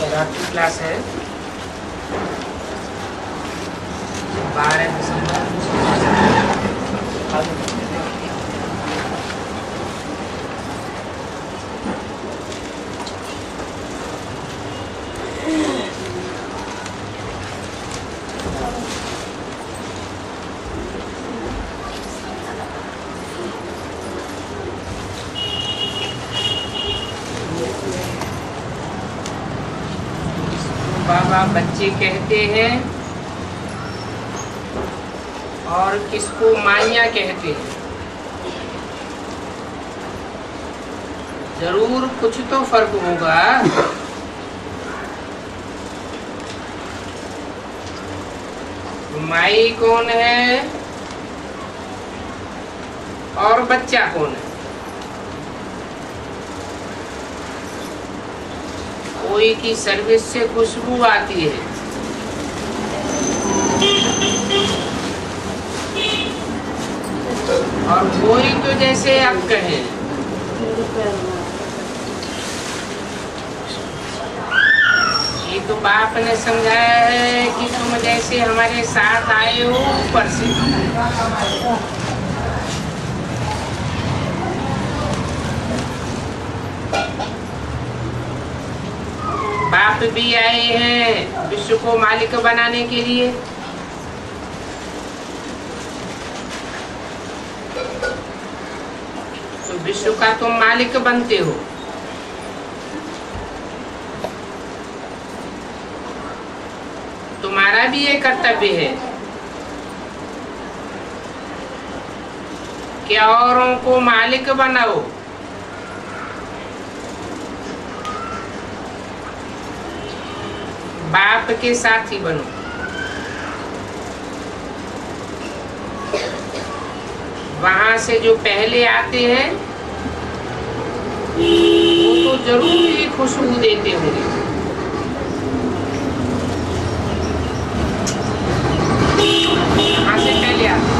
रात्रि क्लास है 12 दिसंबर। बाबा बच्चे कहते हैं और किसको माइया कहते हैं। जरूर कुछ तो फर्क होगा। माई कौन है और बच्चा कौन है? कोई की सर्विस से खुशबू आती है और कोई तो जैसे आप कहें ये तो बाप ने समझाया है कि तुम जैसे हमारे साथ आए हो ऊपर से। बाप भी आए हैं विश्व को मालिक बनाने के लिए। तो विश्व का तुम मालिक बनते हो। तुम्हारा भी ये कर्तव्य है कि औरों को मालिक बनाओ। बाप के साथी बनो। वहां से जो पहले आते हैं वो तो जरूर ही खुशबू देते होंगे। वहां से पहले आते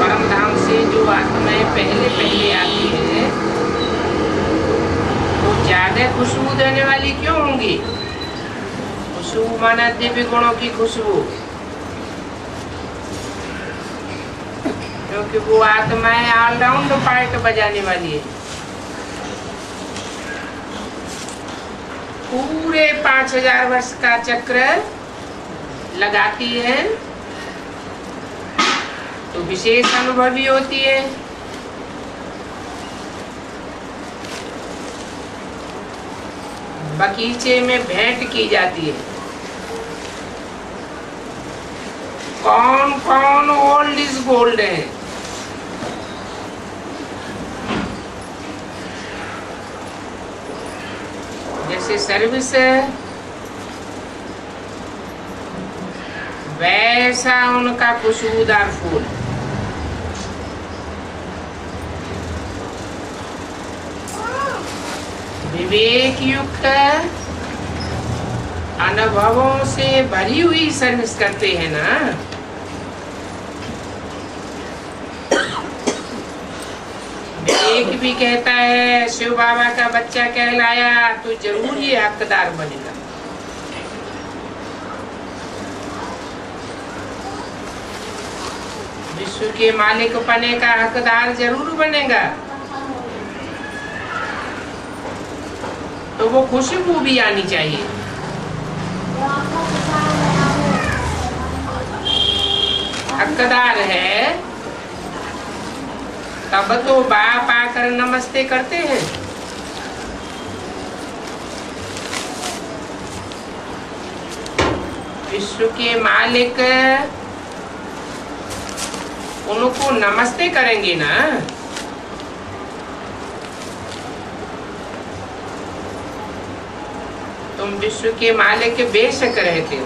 परम धाम से जो आत्माएं पहले पहले आती है ज्यादा खुशबू देने वाली क्यों होंगी? खुशबू माना दिव्य गुणों की खुशबू, क्योंकि वो आत्माएं ऑलराउंड पार्ट बजाने वाली है। पूरे 5000 वर्ष का चक्र लगाती है तो विशेष अनुभवी होती है। बगीचे में भेंट की जाती है। कौन कौन ओल्ड इज गोल्ड है। जैसे सर्विस है वैसा उनका खुशबूदार फूल। विवेक युक्त अनुभवों से भरी हुई सर्विस करते हैं ना। विवेक भी कहता है शिव बाबा का बच्चा कहलाया तो जरूर ही हकदार बनेगा। विश्व के मालिक बने का हकदार जरूर बनेगा। तो वो खुशबू भी आनी चाहिए। हकदार है तब तो बाप आकर नमस्ते करते हैं। विश्व के मालिक उनको नमस्ते करेंगे ना। तुम विश्व के मालिक बेशक रहते हो,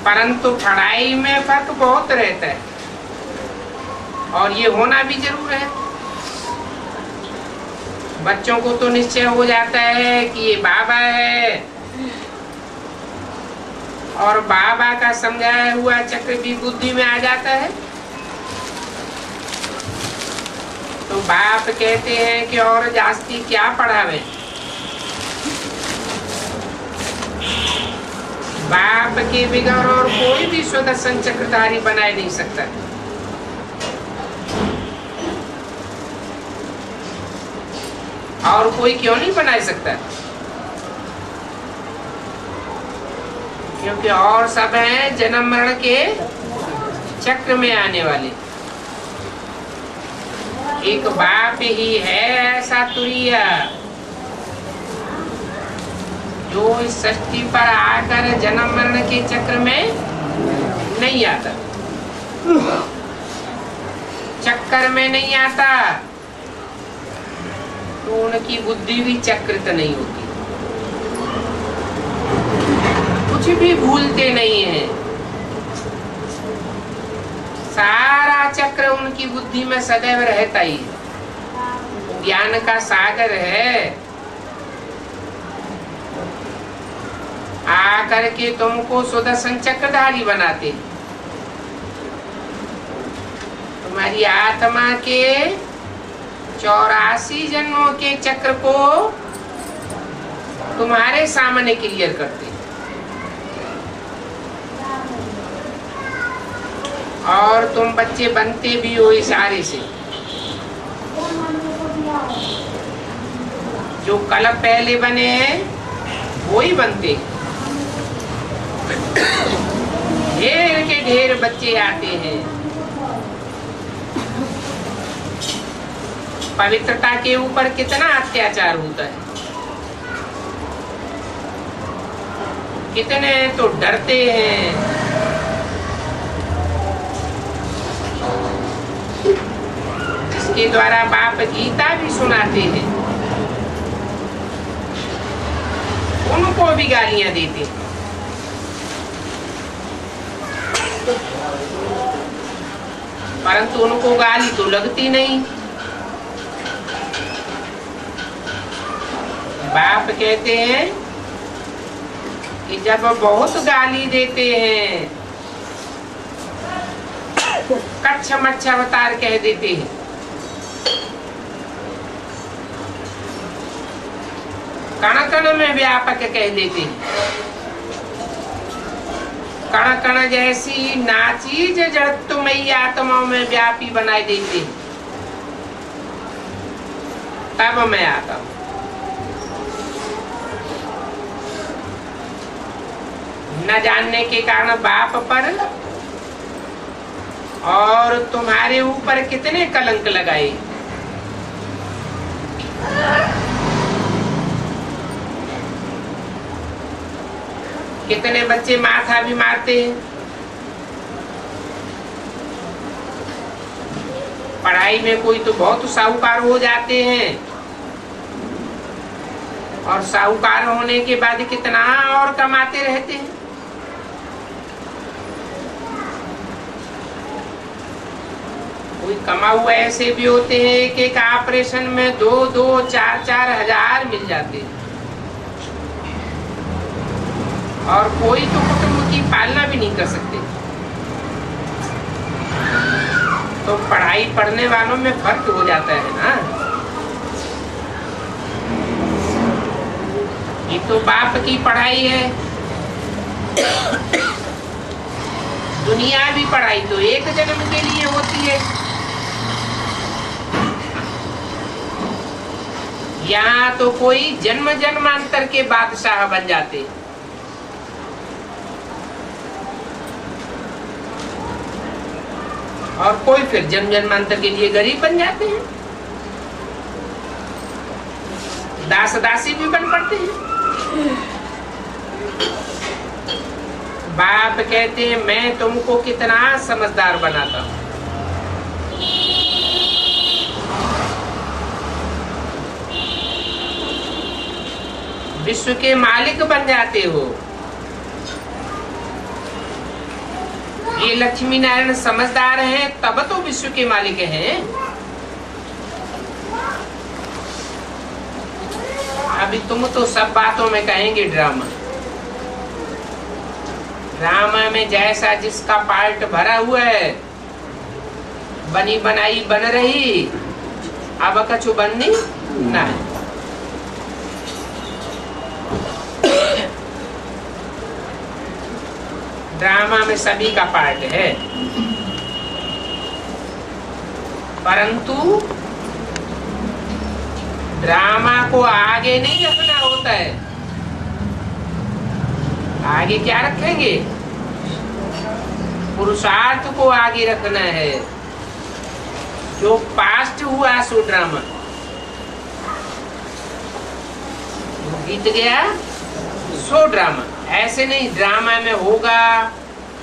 परंतु पढ़ाई में फर्क बहुत रहता है और ये होना भी जरूर है। बच्चों को तो निश्चय हो जाता है कि ये बाबा है और बाबा का समझाया हुआ चक्र भी बुद्धि में आ जाता है। तो बाप कहते हैं कि और जास्ती क्या पढ़ावे। बाप के बिगैर और कोई भी सुदर्शन चक्रधारी बनाए नहीं सकता। और कोई क्यों नहीं बना सकता? क्योंकि और सब हैं जन्म मरण के चक्र में आने वाले। एक बाप ही है ऐसा तुरीय जो इस सृष्टि पर आकर जन्म मरण के चक्र में नहीं आता, चक्कर में नहीं आता, तो उनकी बुद्धि भी चक्रित नहीं होती, कुछ भी भूलते नहीं है। सारा चक्र उनकी बुद्धि में सदैव रहता ही है। ज्ञान का सागर है। आकर के तुमको सुदर्शन चक्रधारी बनाते। तुम्हारी आत्मा के 84 जन्मों के चक्र को तुम्हारे सामने क्लियर करते। और तुम बच्चे बनते भी हो इशारे से। जो कल पहले बने हैं वो ही बनते। ढेर के ढेर बच्चे आते हैं। पवित्रता के ऊपर कितना अत्याचार होता है। कितने तो डरते हैं। जिसके द्वारा बाप गीता भी सुनाते हैं उनको भी गालियां देते हैं। परंतु उनको गाली तो लगती नहीं। बाप कहते हैं कि जब बहुत गाली देते हैं, कच्छ मच्छ अवतार कह देते हैं, कण कण में व्यापक कह देते हैं, कण कण जैसी नाचीज जड़त्वमयी आत्माओं में व्यापी बनाए देते हैं। तब मैं आता हूं। न जानने के कारण बाप पर और तुम्हारे ऊपर कितने कलंक लगाए। कितने बच्चे माथा भी मारते हैं। पढ़ाई में कोई तो बहुत साहूकार हो जाते हैं और साहूकार होने के बाद कितना और कमाते रहते हैं। कोई कमा हुआ ऐसे भी होते हैं एक एक ऑपरेशन में 2-2, 4-4 हजार मिल जाते हैं। और कोई तो कुटुंब की पालना भी नहीं कर सकते। तो पढ़ाई पढ़ने वालों में फर्क हो जाता है ना। ये तो बाप की पढ़ाई है। दुनियावी पढ़ाई तो एक जन्म के लिए होती है। यहाँ तो कोई जन्म जन्मांतर के बादशाह बन जाते, और कोई फिर जन्म जन्मांतर के लिए गरीब बन जाते हैं, दास दासी भी बन पड़ते हैं। बाप कहते हैं मैं तुमको कितना समझदार बनाता हूं। विश्व के मालिक बन जाते हो। ये लक्ष्मी नारायण समझदार हैं तब तो विश्व के मालिक हैं। अभी तुम तो सब बातों में कहेंगे ड्रामा। ड्रामा में जैसा जिसका पार्ट भरा हुआ है, बनी बनाई बन रही, अब कछु बननी ना है। ड्रामा में सभी का पार्ट है, परंतु ड्रामा को आगे नहीं रखना होता है। आगे क्या रखेंगे? पुरुषार्थ को आगे रखना है। जो पास्ट हुआ सो ड्रामा बीत गया, सो ड्रामा। ऐसे नहीं ड्रामा में होगा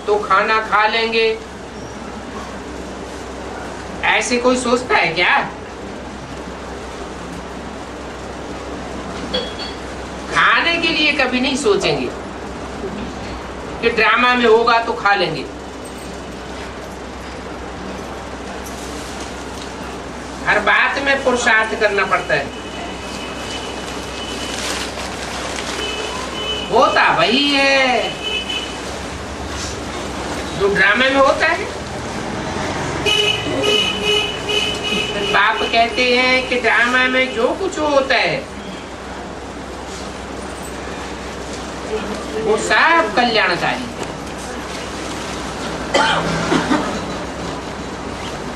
तो खाना खा लेंगे, ऐसे कोई सोचता है क्या? खाने के लिए कभी नहीं सोचेंगे कि ड्रामा में होगा तो खा लेंगे। हर बात में पुरुषार्थ करना पड़ता है। होता वही है जो ड्रामे में होता है। बाप कहते हैं कि ड्रामा में जो कुछ होता है वो सब कल्याणकारी है,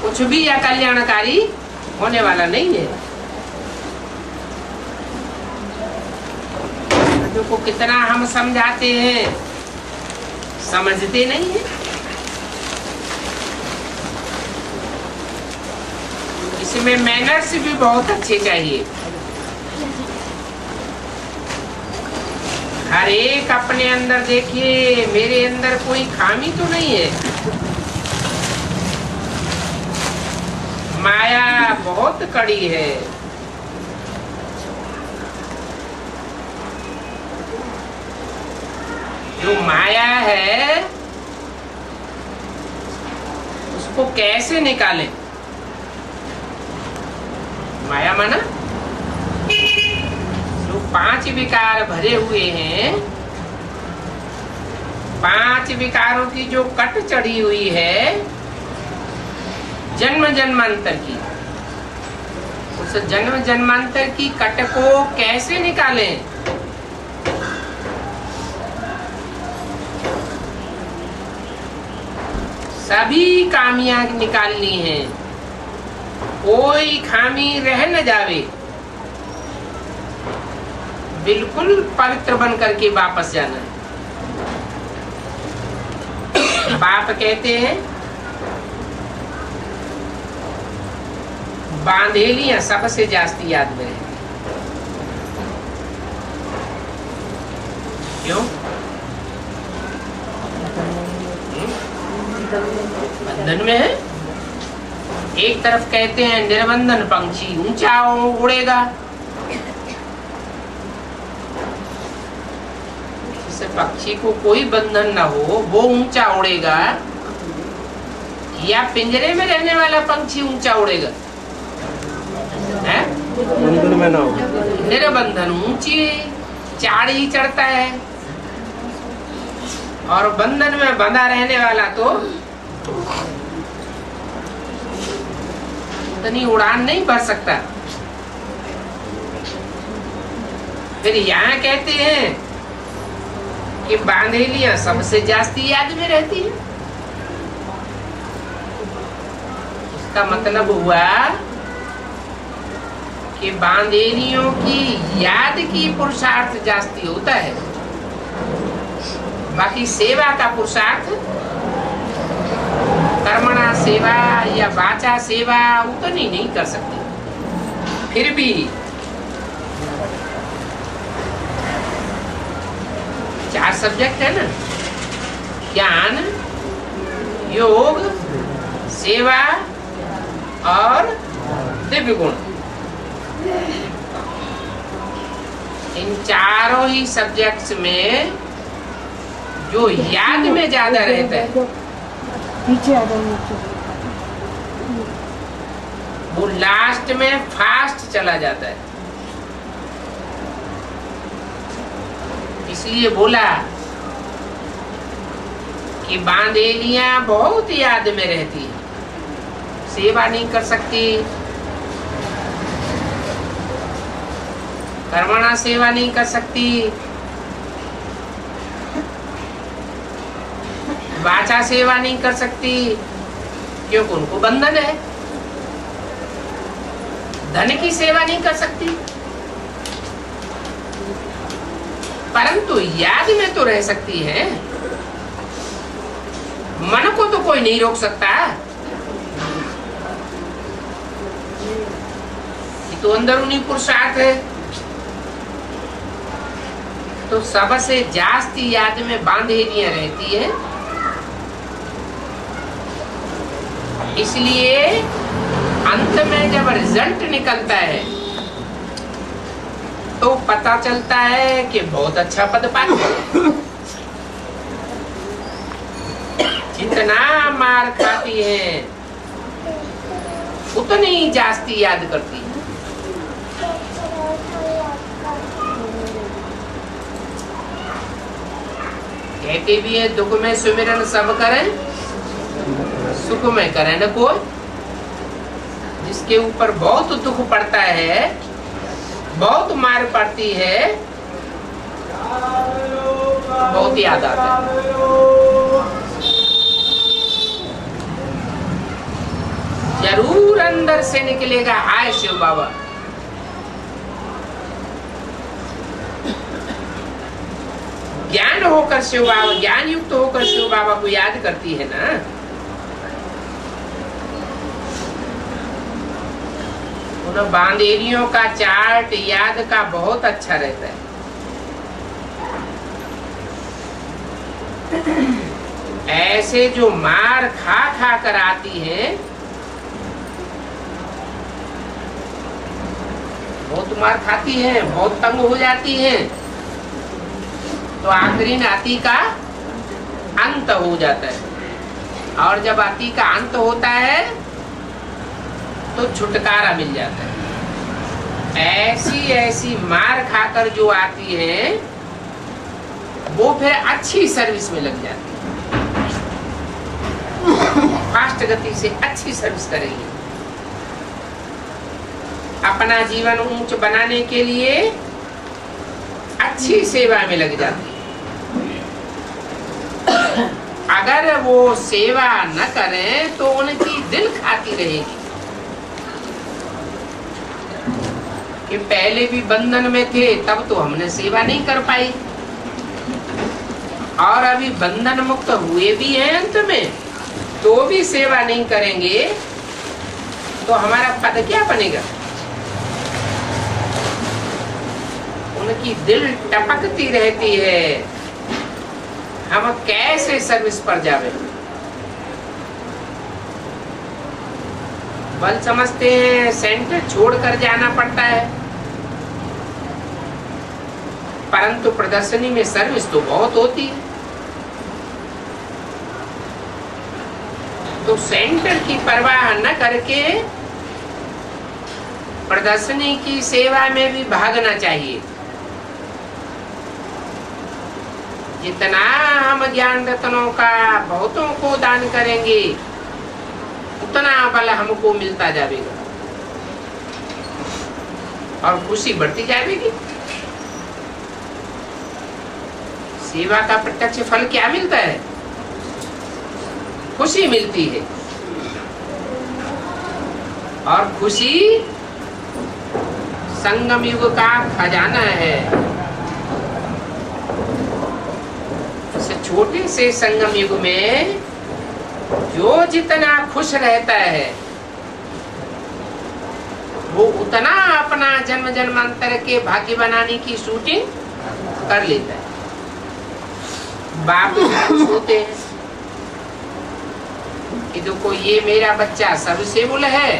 कुछ भी अकल्याणकारी होने वाला नहीं है। को कितना हम समझाते हैं, समझते नहीं है। इसमें मैनर्स भी बहुत अच्छे चाहिए। हर एक अपने अंदर देखिए, मेरे अंदर कोई खामी तो नहीं है। माया बहुत कड़ी है। जो माया है उसको कैसे निकालें? माया माना जो 5 विकार भरे हुए हैं, 5 विकारों की जो कट चढ़ी हुई है जन्म जन्मांतर की, उस जन्म जन्मांतर की कट को कैसे निकालें? सभी खामियां निकालनी है, कोई खामी रह न जावे। बिल्कुल पवित्र बन करके वापस जाना है। बाप कहते हैं बांधेलियां सबसे जास्ती याद में रहती। क्यों? बंधन में है। एक तरफ कहते हैं निर्बंधन पंछी ऊंचा उड़ेगा, जिससे पक्षी को कोई बंधन ना हो वो ऊंचा उड़ेगा, या पिंजरे में रहने वाला पंछी ऊंचा उड़ेगा? है बंधन में ना हो, निर्बंधन ऊंची चाड़ी चढ़ता है, और बंधन में बंधा रहने वाला तो इतनी उड़ान नहीं भर सकता। फिर यहाँ कहते हैं कि बांधेलियां सबसे जास्ती याद में रहती है। इसका मतलब हुआ कि बांधेलियों की याद की पुरुषार्थ जास्ती होता है, बाकी सेवा का पुरुषार्थ, कर्मणा सेवा या वाचा सेवा उतनी नहीं कर सकते। फिर भी 4 सब्जेक्ट है ना, ज्ञान, योग, सेवा और दिव्य गुण। इन चारों ही सब्जेक्ट्स में जो याद में ज्यादा रहता है पीछे आ जाओ, वो लास्ट में फास्ट चला जाता है। इसलिए बोला कि बांधेलियां बहुत याद में रहती है, सेवा नहीं कर सकती, कर्मणा सेवा नहीं कर सकती, वाचा सेवा नहीं कर सकती, क्योंकि उनको बंधन है। धन की सेवा नहीं कर सकती, परंतु याद में तो रह सकती है। मन को तो कोई नहीं रोक सकता, ये तो अंदरूनी पुरुषार्थ है। तो सबसे जास्ती याद में बांधेरियां रहती है, इसलिए अंत में जब रिजल्ट निकलता है तो पता चलता है कि बहुत अच्छा पद पाती, जितना मार खाती है उतनी जास्ती याद करती है। कहते भी है दुख में सुमिरन सब करें, सुख में करे न कोई। जिसके ऊपर बहुत दुख पड़ता है, बहुत मार पड़ती है, बहुत याद आता है। जरूर अंदर से निकलेगा हाय शिव बाबा। ज्ञान होकर शिव बाबा, ज्ञान युक्त होकर शिव बाबा को याद करती है ना, उन बांधेरियों का चार्ट याद का बहुत अच्छा रहता है। ऐसे जो मार खा खा कर आती है, बहुत मार खाती है, बहुत तंग हो जाती है, तो आखिरी नाती का अंत हो जाता है। और जब आती का अंत होता है तो छुटकारा मिल जाता है। ऐसी ऐसी मार खाकर जो आती है वो फिर अच्छी सर्विस में लग जाती है, फास्ट गति से अच्छी सर्विस करेगी। अपना जीवन ऊंच बनाने के लिए अच्छी सेवा में लग जाती है। अगर वो सेवा न करें तो उनकी दिल खाती रहेगी कि पहले भी बंधन में थे तब तो हमने सेवा नहीं कर पाई, और अभी बंधन मुक्त हुए भी हैं अंत में तो भी सेवा नहीं करेंगे तो हमारा पद क्या बनेगा। उनकी दिल टपकती रहती है, हम कैसे सर्विस पर जावे। बल समझते हैं सेंटर छोड़कर जाना पड़ता है, परंतु प्रदर्शनी में सर्विस तो बहुत होती है। तो सेंटर की परवाह न करके प्रदर्शनी की सेवा में भी भागना चाहिए। जितना हम ज्ञान रत्नों का बहुतों को दान करेंगे उतना बल हमको मिलता जाएगा और खुशी बढ़ती जाएगी। सेवा का प्रत्यक्ष फल क्या मिलता है? खुशी मिलती है, और खुशी संगम युग का खजाना है। छोटे से संगम युग में जो जितना खुश रहता है वो उतना अपना जन्म जन्मांतर के भाग्य बनाने की शूटिंग कर लेता है। बाप खुश होते हैं कि देखो ये मेरा बच्चा सर्वसेवुल है,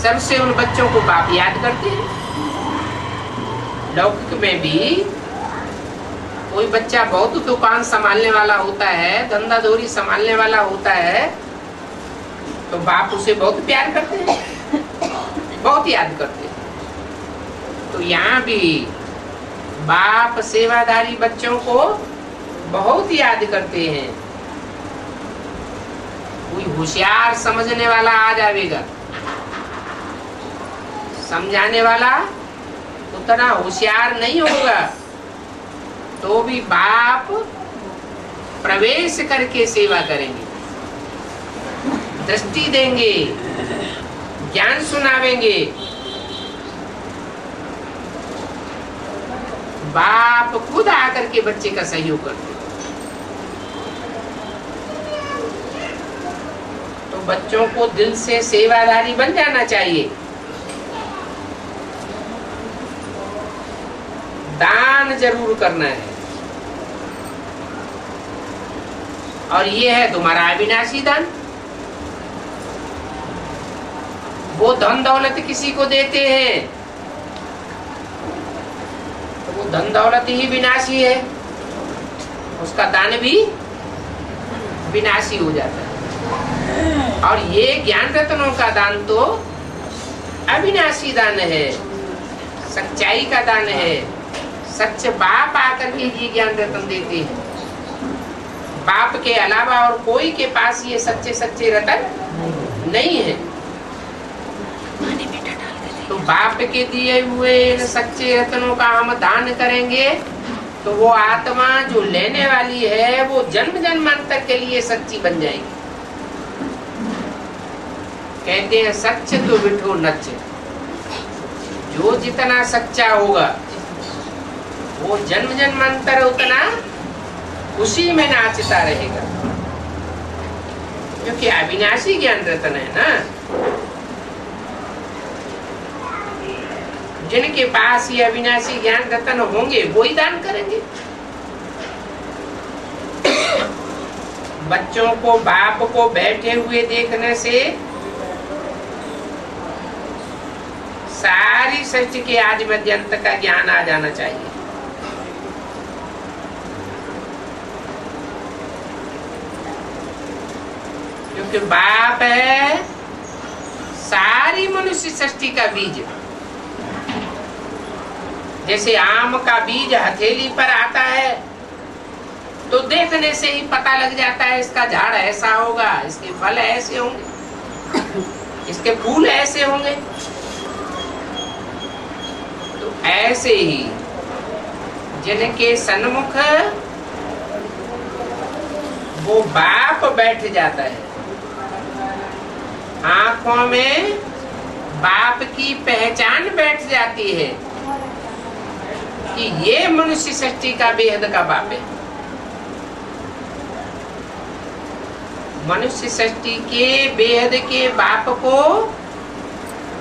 सबसे उन बच्चों को बाप याद करते हैं। लौकिक में भी कोई बच्चा बहुत दुकान संभालने वाला होता है, धंधा धोरी संभालने वाला होता है, तो बाप उसे बहुत प्यार करते हैं, बहुत याद करते हैं। तो यहाँ भी बाप सेवाधारी बच्चों को बहुत याद करते हैं। कोई होशियार समझने वाला आ जाएगा, समझाने वाला उतना होशियार नहीं होगा तो भी बाप प्रवेश करके सेवा करेंगे, दृष्टि देंगे, ज्ञान सुनावेंगे। बाप खुद आकर के बच्चे का सहयोग करते। तो बच्चों को दिल से सेवाधारी बन जाना चाहिए। दान जरूर करना है, और ये है तुम्हारा अविनाशी दान। वो धन दौलत किसी को देते हैं तो वो धन दौलत ही विनाशी है, उसका दान भी विनाशी हो जाता है। और ये ज्ञान रत्नों का दान तो अविनाशी दान है, सच्चाई का दान है। सच बाप आकर के ये ज्ञान रत्न देते हैं। बाप के अलावा और कोई के पास ये सच्चे सच्चे रत्न नहीं है। तो बाप के दिए हुए इन सच्चे रत्नों का हम दान करेंगे तो वो आत्मा जो लेने वाली है वो जन्म जन्मांतर के लिए सच्ची बन जाएगी। कहते हैं सच तो बिठो नच, जो जितना सच्चा होगा वो जन्म जन्मांतर उतना खुशी में नाचता रहेगा, क्योंकि अविनाशी ज्ञान रत्न है ना। जिनके पास ये अविनाशी ज्ञान रत्न होंगे वो ही दान करेंगे। बच्चों को बाप को बैठे हुए देखने से सारी सृष्टि के आदि मध्य अंत का ज्ञान आ जाना चाहिए। क्योंकि बाप है सारी मनुष्य सृष्टि का बीज। जैसे आम का बीज हथेली पर आता है तो देखने से ही पता लग जाता है इसका झाड़ ऐसा होगा, इसके फल ऐसे होंगे, इसके फूल ऐसे होंगे। तो ऐसे ही जिनके सन्मुख वो बाप बैठ जाता है, आंखों में बाप की पहचान बैठ जाती है कि ये मनुष्य सृष्टि का बेहद का बाप है। मनुष्य सृष्टि के बेहद के बाप को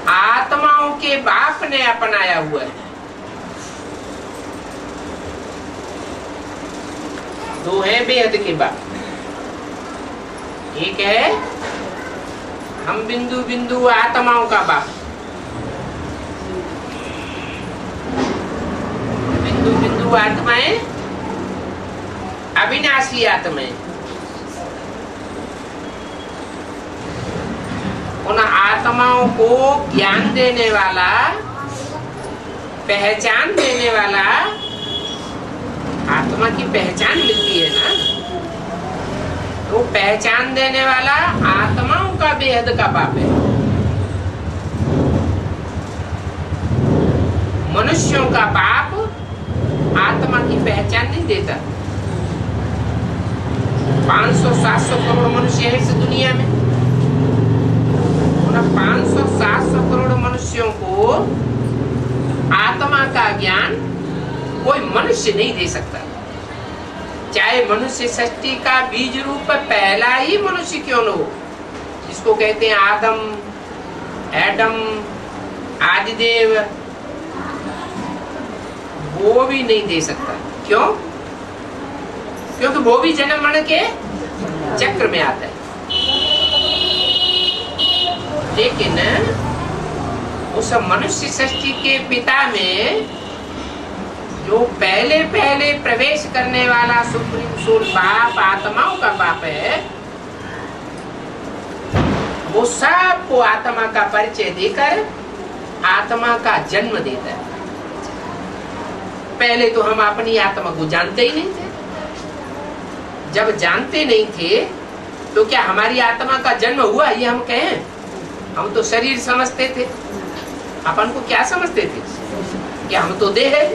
आत्माओं के बाप ने अपनाया हुआ है। दो है बेहद के बाप, एक है हम बिंदु बिंदु आत्माओं का बाप। बिंदु बिंदु आत्माएं अविनाशी आत्माएं। उन आत्माओं को ज्ञान देने वाला, पहचान देने वाला, आत्मा की पहचान मिलती है ना, तो पहचान देने वाला आत्माओं का बेहद का बाप है। मनुष्यों का बाप आत्मा की पहचान नहीं देता। 500-700 करोड़ मनुष्य है इस दुनिया में। 500-700 करोड़ मनुष्यों को आत्मा का ज्ञान कोई मनुष्य नहीं दे सकता, चाहे मनुष्य सृष्टि का बीज रूप पहला ही मनुष्य क्यों न हो, जिसको कहते हैं आदम, एडम, आदिदेव, वो भी नहीं दे सकता। क्यों? क्योंकि वो भी जन्म मरण के चक्र में आता है। लेकिन उस मनुष्य सृष्टि के पिता में जो पहले पहले प्रवेश करने वाला सुप्रीम सोल बाप, आत्माओं का बाप है, वो सबको आत्मा का परिचय देकर आत्मा का जन्म देता है। पहले तो हम अपनी आत्मा को जानते ही नहीं थे। जब जानते नहीं थे तो क्या हमारी आत्मा का जन्म हुआ ये हम कहें? हम तो शरीर समझते थे। अपन को क्या समझते थे? कि हम तो देह है,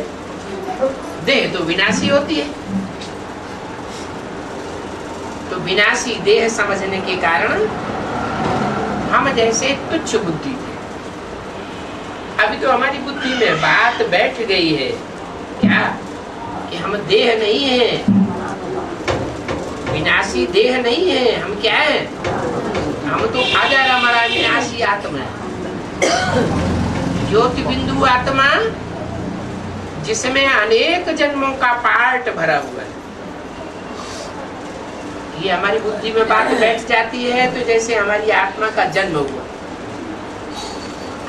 देह तो विनाशी होती है। तो विनाशी देह समझने के कारण हम जैसे तुच्छ बुद्धि थे। अभी तो हमारी बुद्धि में बात बैठ गई है क्या कि हम देह नहीं है, विनाशी देह नहीं है, हम क्या है? हम तो अजर अमर अविनाशी आत्मा है, ज्योति बिंदु आत्मा, जिसमें अनेक जन्मों का पार्ट भरा हुआ है। ये हमारी बुद्धि में बात बैठ जाती है तो जैसे हमारी आत्मा का जन्म हुआ,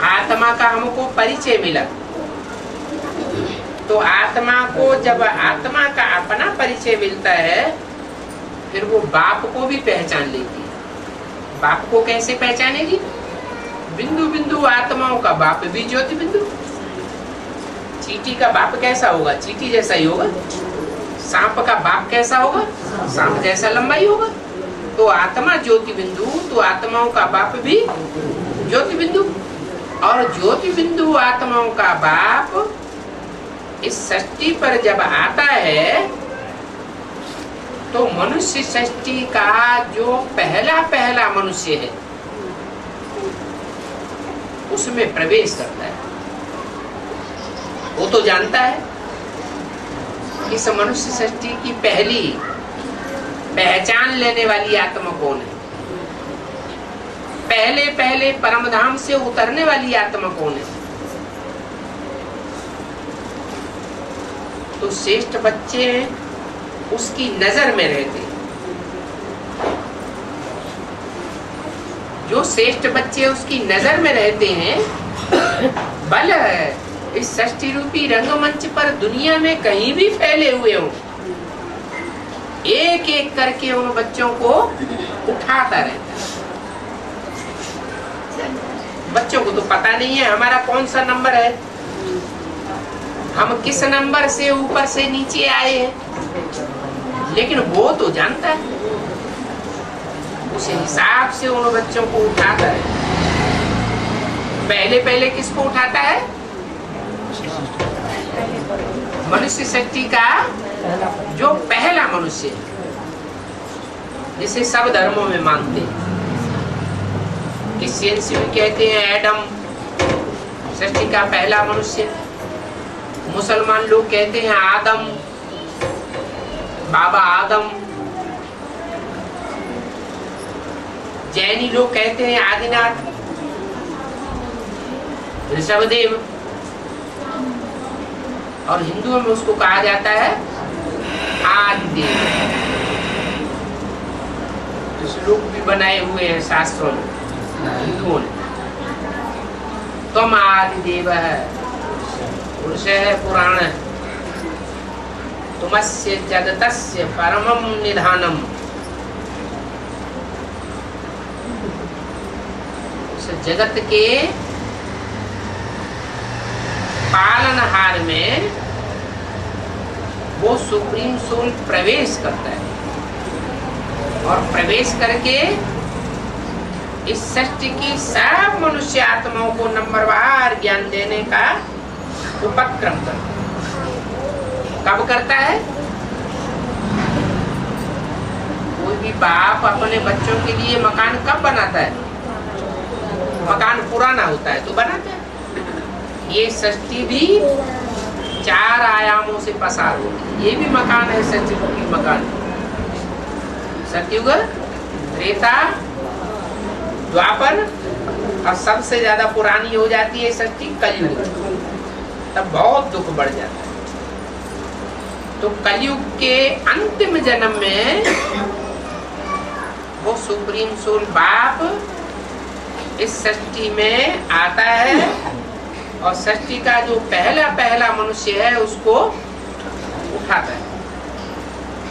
आत्मा का हमको परिचय मिला। तो आत्मा को जब आत्मा का अपना परिचय मिलता है फिर वो बाप को भी पहचान लेती है। बाप को कैसे पहचानेगी? बिंदु बिंदु आत्माओं का बाप भी ज्योति बिंदु। चींटी का बाप कैसा होगा? चींटी जैसा ही होगा। सांप का बाप कैसा होगा? सांप जैसा लंबा ही होगा। तो आत्मा ज्योति बिंदु, तो आत्माओं का बाप भी ज्योति बिंदु। और ज्योति बिंदु आत्माओं का बाप इस सृष्टि पर जब आता है तो मनुष्य सृष्टि का जो पहला मनुष्य है उसमें प्रवेश करता है। वो तो जानता है इस मनुष्य सृष्टि की पहली पहचान लेने वाली आत्मा कौन है, पहले परमधाम से उतरने वाली आत्मा कौन है। तो श्रेष्ठ बच्चे उसकी नजर में रहते। जो श्रेष्ठ बच्चे उसकी नजर में रहते हैं, बल इस सृष्टि रूपी रंगमंच पर दुनिया में कहीं भी फैले हुए हों, एक एक करके उन बच्चों को उठाता रहता है। बच्चों को तो पता नहीं है हमारा कौन सा नंबर है, हम किस नंबर से ऊपर से नीचे आए हैं, लेकिन वो तो जानता है। उस हिसाब से उन बच्चों को उठाता है। पहले किसको उठाता है? मनुष्य सृष्टि का जो पहला मनुष्य है, जिसे सब धर्मों में मानते हैं। क्रिश्चियंस भी कहते हैं एडम सृष्टि का पहला मनुष्य। मुसलमान लोग कहते हैं आदम, बाबा आदम। जैनी लोग कहते हैं आदिनाथ, ऋषभदेव। और हिंदुओं में उसको कहा जाता है आदिदेव। तो श्लोक भी बनाए हुए हैं शास्त्रों में हिंदुओं ने। तुम आदिदेव है, पुरुष है, पुराण है, तुमस्य जगतस्य परमं निधानम। उस जगत के पालनहार में वो सुप्रीम सोल प्रवेश करता है और प्रवेश करके इस सृष्टि की सब मनुष्य आत्माओं को नंबरवार ज्ञान देने का उपक्रम करता है। कब करता है? कोई भी बाप अपने बच्चों के लिए मकान कब बनाता है? मकान पुराना होता है तो बनाता है। ये सृष्टि भी 4 आयामों से पसार होती है। ये भी मकान है, सृष्टि की मकान। सतयुग, त्रेता, द्वापर और सबसे ज्यादा पुरानी हो जाती है सृष्टि कलयुग। तब बहुत दुख बढ़ जाता है। तो कलयुग के अंतिम जन्म में वो सुप्रीम सोल बाप इस सृष्टि में आता है और सृष्टि का जो पहला मनुष्य है उसको उठाता है।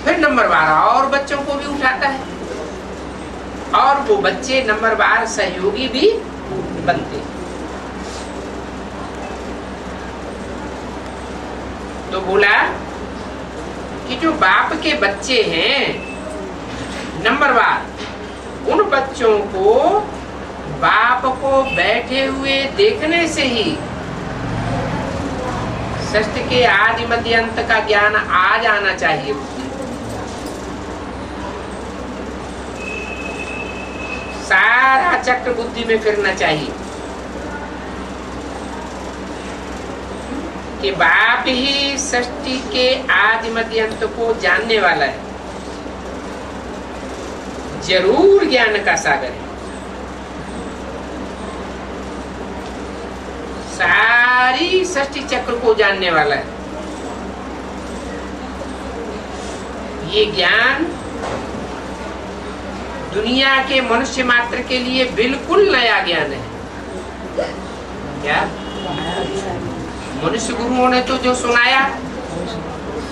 फिर नंबरवार और बच्चों को भी उठाता है और वो बच्चे नंबरवार सहयोगी भी बनते हैं। तो बोला कि जो बाप के बच्चे हैं नंबरवार, उन बच्चों को बाप को बैठे हुए देखने से ही षष्ठ के आदि मध्य अंत का ज्ञान आ जाना चाहिए। सारा चक्र बुद्धि में फिरना चाहिए कि बाप ही षष्ठी के आदि मध्य अंत को जानने वाला है, जरूर ज्ञान का सागर है। सारी षष्ठी चक्र को जानने वाला है। ये ज्ञान दुनिया के मनुष्य मात्र के लिए बिल्कुल नया ज्ञान है। क्या मनुष्य गुरुओं ने तो जो सुनाया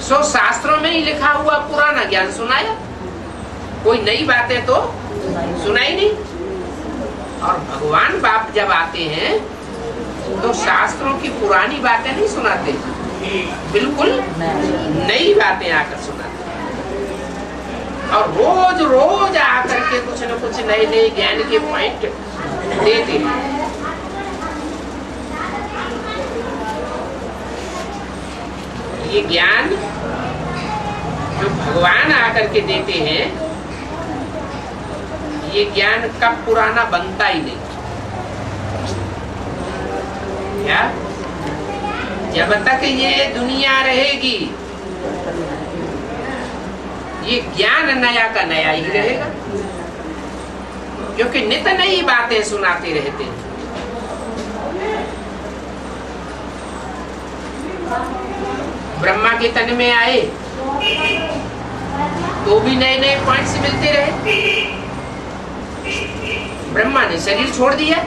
सो शास्त्रों में ही लिखा हुआ पुराना ज्ञान सुनाया, कोई नई बातें तो सुनाई नहीं। और भगवान बाप जब आते हैं तो शास्त्रों की पुरानी बातें नहीं सुनाते, बिल्कुल नई बातें आकर सुनाते। और रोज रोज आकर के कुछ न कुछ नए नए ज्ञान के पॉइंट देते हैं। ये ज्ञान जो भगवान आकर के देते हैं, ये ज्ञान कब पुराना बनता ही नहीं। क्या जब तक ये दुनिया रहेगी ये ज्ञान नया का नया ही रहेगा, क्योंकि नित नई बातें सुनाते रहते हैं। ब्रह्मा के तन में आए तो भी नए नए पॉइंट्स मिलते रहे। ब्रह्मा ने शरीर छोड़ दिया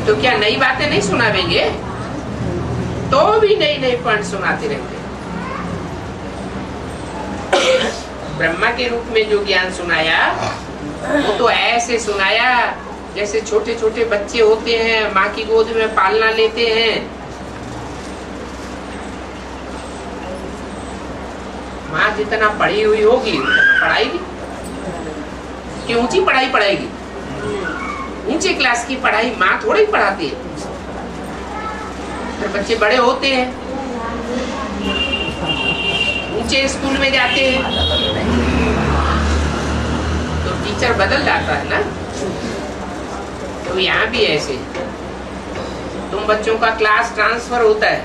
तो क्या नई बातें नहीं सुनावेंगे? तो भी नई नई पॉइंट सुनाते रहते। ब्रह्मा के रूप में जो ज्ञान सुनाया वो तो ऐसे सुनाया जैसे छोटे छोटे बच्चे होते हैं, माँ की गोद में पालना लेते हैं। माँ जितना पढ़ी हुई होगी उतना पढ़ाएगी, कि ऊंची पढ़ाई पढ़ाएगी। ऊंचे क्लास की पढ़ाई माँ थोड़ी ही पढ़ाती है। फिर बच्चे बड़े होते हैं, ऊंचे स्कूल में जाते हैं तो टीचर बदल जाता है ना। तो यहाँ भी ऐसे तुम बच्चों का क्लास ट्रांसफर होता है।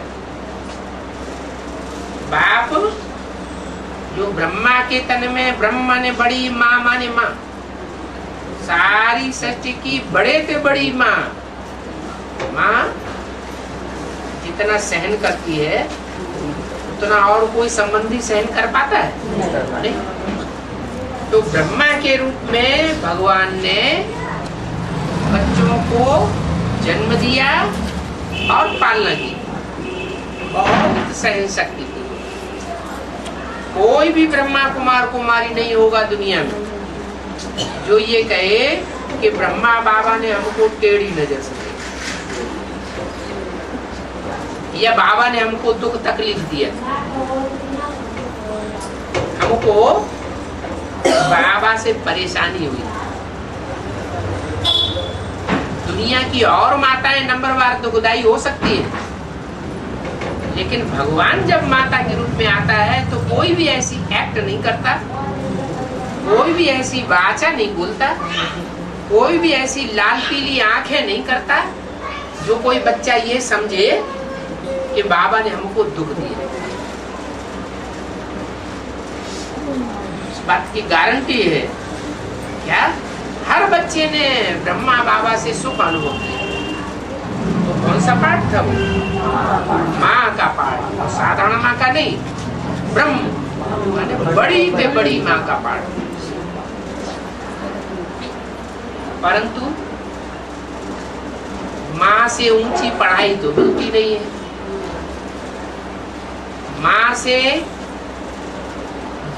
बाप जो ब्रह्मा के तन में ब्रह्मा ने बड़ी माँ माने माँ, सारी सृष्टि की बड़े से बड़ी माँ, माँ जितना सहन करती है उतना और कोई संबंधी सहन कर पाता है? नहीं। तो ब्रह्मा के रूप में भगवान ने बच्चों को जन्म दिया और पालना की, बहुत सहन शक्ति थी। कोई भी ब्रह्मा कुमार कुमारी नहीं होगा दुनिया में जो ये कहे कि ब्रह्मा बाबा ने हमको टेढ़ी नजर से या बाबा ने हमको दुख तकलीफ दिया। हमको बाबा से परेशानी हुई। दुनिया की और माताएं नंबरवार दुखदाई हो सकती है, लेकिन भगवान जब माता के रूप में आता है तो कोई भी ऐसी एक्ट नहीं करता, कोई भी ऐसी वाचा नहीं बोलता, कोई भी ऐसी लाल पीली आंखें नहीं करता जो कोई बच्चा ये समझे कि बाबा ने हमको दुख दिया। इस बात की गारंटी है। क्या हर बच्चे ने ब्रह्मा बाबा से सुख अनुभव किया। तो कौन सा पाठ था वो? माँ का पाठ, साधारण माँ का नहीं, ब्रह्म माने बड़ी पे बड़ी माँ का पाठ। परंतु माँ से ऊंची पढ़ाई तो मिलती नहीं है। माँ से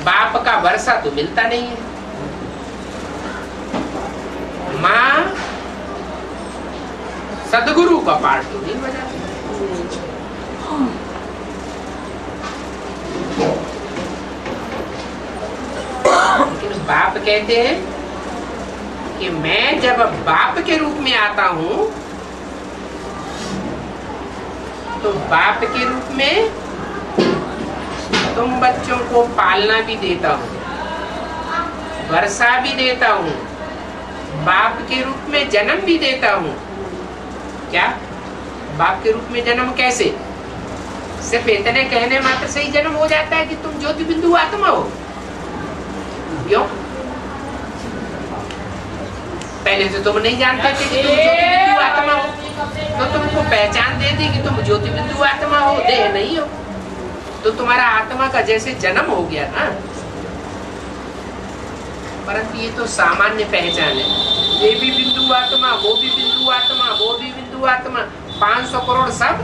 बाप का वर्षा तो मिलता नहीं है। माँ सदगुरु का पाठ तो नहीं बजाती। लेकिन बाप कहते हैं कि मैं जब बाप के रूप में आता हूं तो बाप के रूप में तुम बच्चों को पालना भी देता हूँ, वर्षा भी देता हूँ, बाप के रूप में जन्म भी देता हूँ। क्या बाप के रूप में जन्म कैसे? सिर्फ इतने कहने मात्र से ही जन्म हो जाता है कि तुम ज्योति बिंदु आत्मा हो? क्यों? पहले तो तुम नहीं जानते थे कि तुम ज्योति बिंदु आत्मा हो, तो तुमको पहचान दे दी कि तुम ज्योति बिंदु आत्मा हो, देह नहीं हो। तो तुम्हारा आत्मा का जैसे जन्म हो गया ना। परंतु ये तो सामान्य पहचान है। ये भी बिंदु आत्मा, वो भी बिंदु आत्मा, वो भी बिंदु आत्मा, 500 करोड़ सब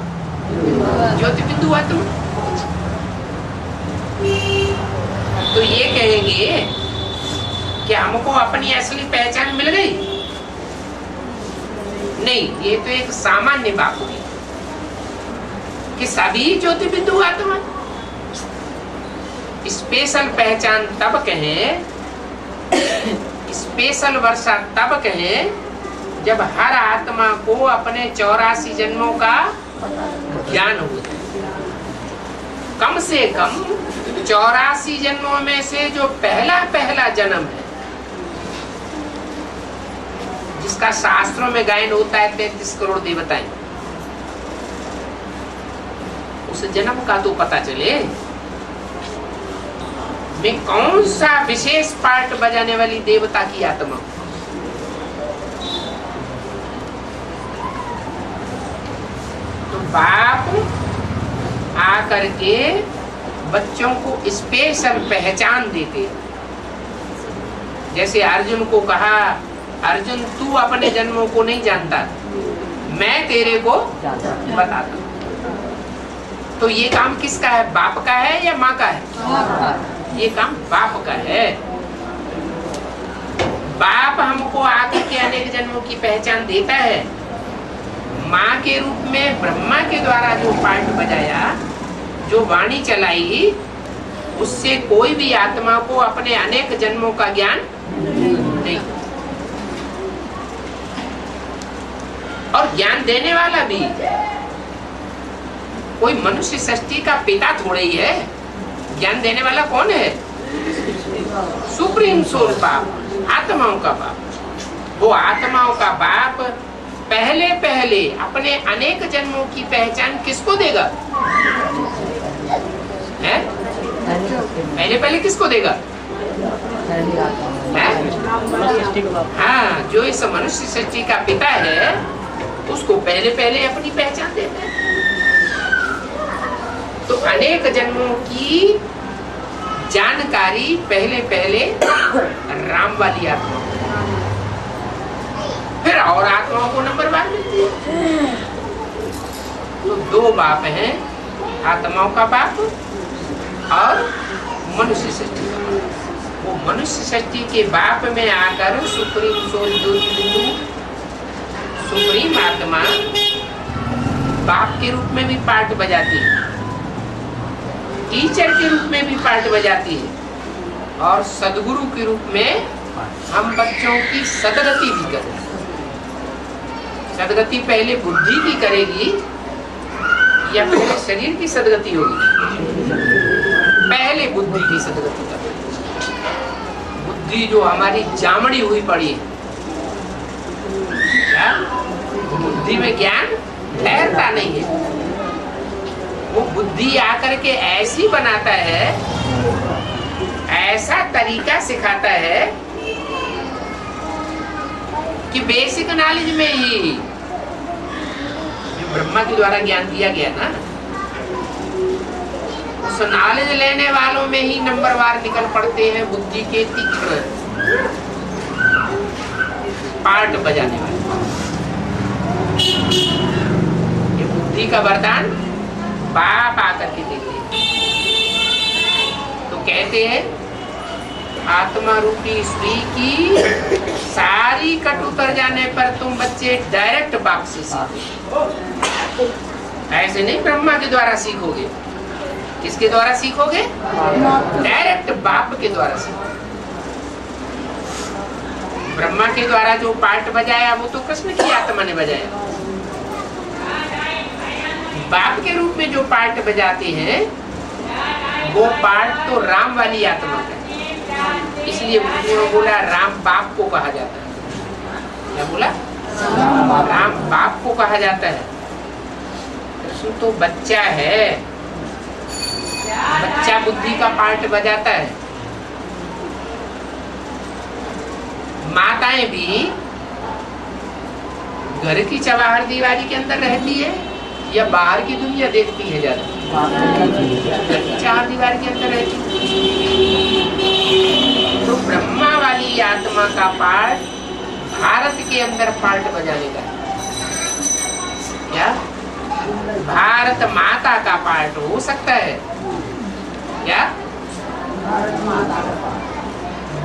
ज्योति बिंदु आत्मा। तो ये कहेंगे कि हमको अपनी असली पहचान मिल गई? नहीं, ये तो एक सामान्य बात हुई कि सभी ज्योति बिंदु आत्मा। स्पेशल पहचान तब कहें, स्पेशल वर्षा तब कहें जब हर आत्मा को अपने 84 जन्मों का ज्ञान हो जाए। कम से कम 84 जन्मों में से जो पहला जन्म है, जिसका शास्त्रों में गायन होता है 33 करोड़ देवताएं, उस जन्म का तो पता चले। मैं कौन सा विशेष पार्ट बजाने वाली देवता की आत्मा? तो बाप आकर के बच्चों को स्पेशल पहचान देते। जैसे अर्जुन को कहा, अर्जुन तू अपने जन्मों को नहीं जानता, मैं तेरे को बताता। तो ये काम किसका है? बाप का है या माँ का है? ये काम बाप का है। बाप हमको आकर के अनेक जन्मों की पहचान देता है। माँ के रूप में ब्रह्मा के द्वारा जो पार्ट बजाया, जो वाणी चलाई, उससे कोई भी आत्मा को अपने अनेक जन्मों का ज्ञान नहीं। और ज्ञान देने वाला भी कोई मनुष्य सृष्टि का पिता थोड़ा ही है। ज्ञान देने वाला कौन है? सुप्रीम सोल बाप, आत्माओं का बाप। वो आत्माओं का बाप पहले अपने अनेक जन्मों की पहचान किसको देगा? है? पहले किसको देगा? हाँ, जो इस मनुष्य सृष्टि का पिता है, उसको पहले अपनी पहचान देता है। तो अनेक जन्मों की जानकारी पहले राम वाली आत्मा, फिर और आत्माओं को नंबरवार मिलती है। तो दो बाप हैं, आत्माओं का बाप और मनुष्य सृष्टि का बाप। वो मनुष्य सृष्टि के बाप में आकर सुप्रीम सोल ज्योति बिंदु, सुप्रीम आत्मा बाप के रूप में भी पार्ट बजाती है, टीचर के रूप में भी पार्ट बजाती है, और सदगुरु के रूप में हम बच्चों की सदगति भी करें। सदगति पहले बुद्धि की करेगी या पहले शरीर की सदगति होगी? पहले बुद्धि की सदगति करेगी। बुद्धि जो हमारी जामड़ी हुई पड़ी है, क्या बुद्धि में ज्ञान ठहरता नहीं है। वो बुद्धि आकर के ऐसी बनाता है, ऐसा तरीका सिखाता है कि बेसिक नॉलेज में ही जो ब्रह्मा के द्वारा ज्ञान दिया गया ना, उस नॉलेज लेने वालों में ही नंबरवार निकल पड़ते हैं बुद्धि के तीक्ष्ण पार्ट बजाने वाले। ये बुद्धि का वरदान बाप आकर के देते हैं। तो कहते हैं आत्मा रूपी सुई की सारी कट उतर जाने पर तुम बच्चे डायरेक्ट बाप से सीखो। ऐसे नहीं ब्रह्मा के द्वारा सीखोगे। किसके द्वारा सीखोगे? डायरेक्ट बाप के द्वारा सीखोगे। ब्रह्मा के द्वारा जो पार्ट बजाया वो तो कृष्ण की आत्मा ने बजाया। बाप के रूप में जो पार्ट बजाते हैं वो पार्ट तो राम वाली आत्मा का है। इसलिए उन्होंने बोला राम बाप को कहा जाता है। क्या बोला? राम बाप को कहा जाता है। कृष्ण तो बच्चा है, बच्चा बुद्धि का पार्ट बजाता है। माताएं भी घर की चबाहर दीवारी के अंदर रहती है या बाहर की दुनिया देखती है? ज्यादा घर की चार दीवार के अंदर रहती है। तो ब्रह्मा वाली आत्मा का पार्ट भारत के अंदर पार्ट बजाने का क्या? भारत माता का पार्ट हो सकता है क्या?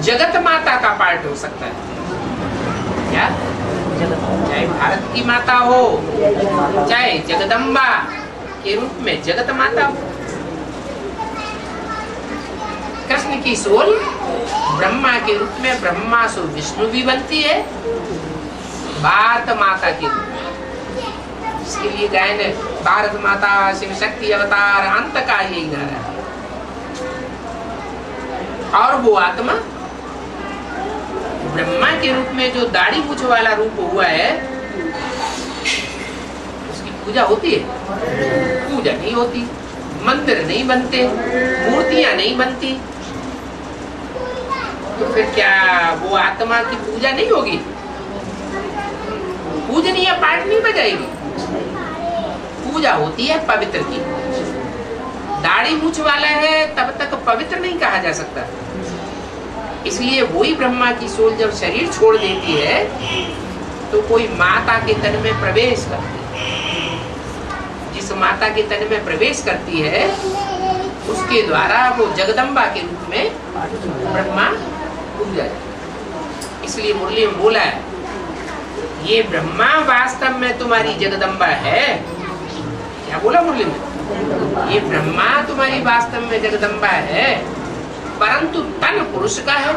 जगत माता का पार्ट हो सकता है क्या? चाहे भारत की माता हो, चाहे जगदम्बा के रूप में जगत माता हो। कृष्ण की सोल ब्रह्मा के रूप में ब्रह्मा सो विष्णु भी बनती है, भारत माता के रूप में। इसके लिए गायन भारत माता शिव शक्ति अवतार अंत का यही नारा है। और वो आत्मा ब्रह्मा के रूप में जो दाढ़ी मूछ वाला रूप हुआ है, उसकी पूजा होती है? पूजा नहीं होती, मंदिर नहीं बनते, मूर्तियां नहीं बनती। तो फिर क्या वो आत्मा की पूजा नहीं होगी? पूजनीय पाठ नहीं बजाएगी? पूजा होती है पवित्र की। दाढ़ी मूछ वाला है तब तक पवित्र नहीं कहा जा सकता। इसलिए वही ब्रह्मा की सोल जब शरीर छोड़ देती है तो कोई माता के तन में प्रवेश करती है। जिस माता के तन में प्रवेश करती है उसके द्वारा वो जगदम्बा के रूप में ब्रह्मा पूजा जाता। इसलिए मुरली में बोला है, ये ब्रह्मा वास्तव में तुम्हारी जगदम्बा है। क्या बोला मुरली में? ये ब्रह्मा तुम्हारी वास्तव में जगदम्बा है, परंतु तन पुरुष का है।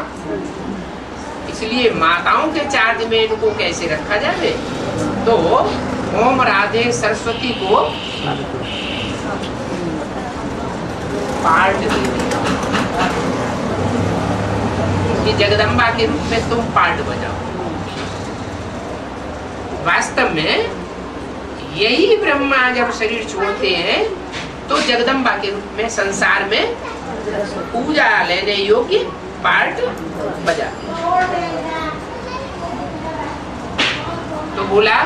इसलिए माताओं के चार्ज में इनको कैसे रखा जाए? तो ओम राधे सरस्वती को पार्ट दे दिया कि जगदम्बा के रूप में तुम पार्ट बजाओ। वास्तव में यही ब्रह्मा जब शरीर छोड़ते हैं तो जगदम्बा के रूप में संसार में पूजा लेने योग्य पार्ट बजा। तो बोला